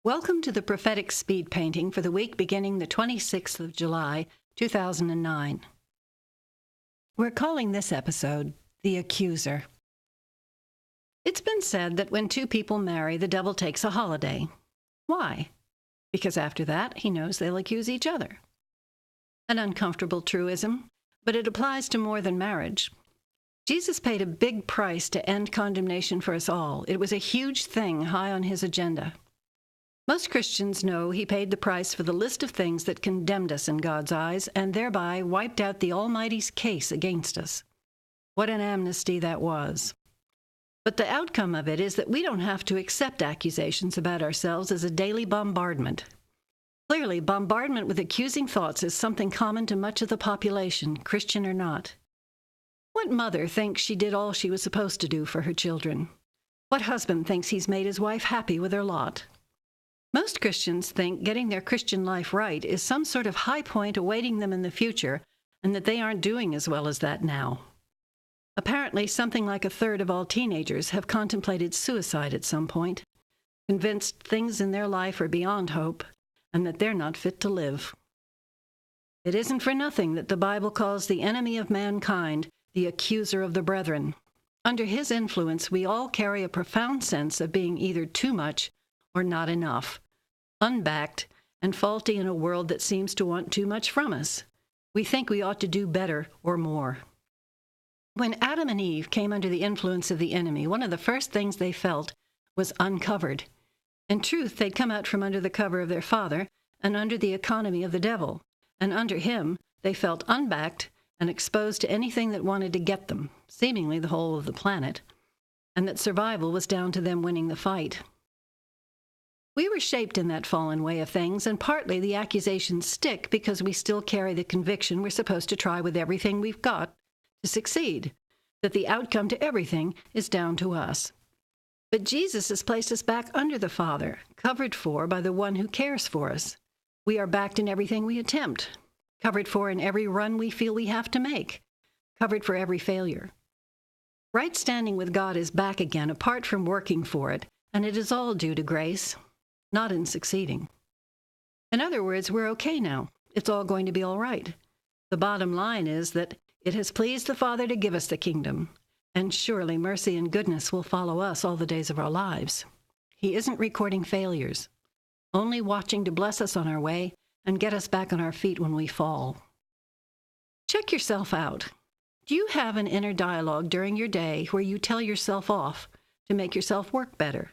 Welcome to the prophetic speed painting for the week beginning the 26th of July, 2009. We're calling this episode The Accuser. It's been said that when two people marry, the devil takes a holiday. Why? Because after that, he knows they'll accuse each other. An uncomfortable truism, but it applies to more than marriage. Jesus paid a big price to end condemnation for us all. It was a huge thing high on his agenda. Most Christians know he paid the price for the list of things that condemned us in God's eyes and thereby wiped out the Almighty's case against us. What an amnesty that was. But the outcome of it is that we don't have to accept accusations about ourselves as a daily bombardment. Clearly, bombardment with accusing thoughts is something common to much of the population, Christian or not. What mother thinks she did all she was supposed to do for her children? What husband thinks he's made his wife happy with her lot? Most Christians think getting their Christian life right is some sort of high point awaiting them in the future, and that they aren't doing as well as that now. Apparently, something like a third of all teenagers have contemplated suicide at some point, convinced things in their life are beyond hope, and that they're not fit to live. It isn't for nothing that the Bible calls the enemy of mankind the accuser of the brethren. Under his influence, we all carry a profound sense of being either too much or not enough, unbacked and faulty in a world that seems to want too much from us. We think we ought to do better or more. When Adam and Eve came under the influence of the enemy, one of the first things they felt was uncovered. In truth, they'd come out from under the cover of their father and under the economy of the devil, and under him they felt unbacked and exposed to anything that wanted to get them, seemingly the whole of the planet, and that survival was down to them winning the fight. We were shaped in that fallen way of things, and partly the accusations stick because we still carry the conviction we're supposed to try with everything we've got to succeed, that the outcome to everything is down to us. But Jesus has placed us back under the Father, covered for by the one who cares for us. We are backed in everything we attempt, covered for in every run we feel we have to make, covered for every failure. Right standing with God is back again, apart from working for it, and it is all due to grace, not in succeeding. In other words, we're okay now. It's all going to be all right. The bottom line is that it has pleased the Father to give us the kingdom, and surely mercy and goodness will follow us all the days of our lives. He isn't recording failures, only watching to bless us on our way and get us back on our feet when we fall. Check yourself out. Do you have an inner dialogue during your day where you tell yourself off to make yourself work better?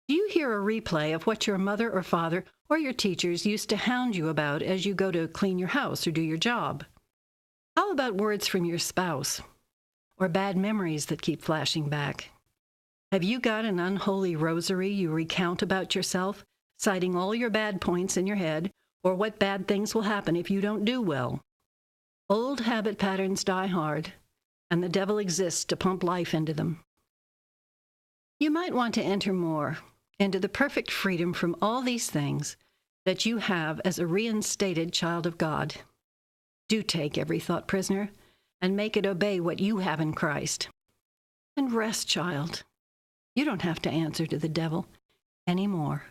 Do you hear a replay of what your mother or father or your teachers used to hound you about as you go to clean your house or do your job? How about words from your spouse or bad memories that keep flashing back? Have you got an unholy rosary you recount about yourself, citing all your bad points in your head or what bad things will happen if you don't do well? Old habit patterns die hard, and the devil exists to pump life into them. You might want to enter more into the perfect freedom from all these things that you have as a reinstated child of God. Do take every thought prisoner and make it obey what you have in Christ. And rest, child. You don't have to answer to the devil anymore.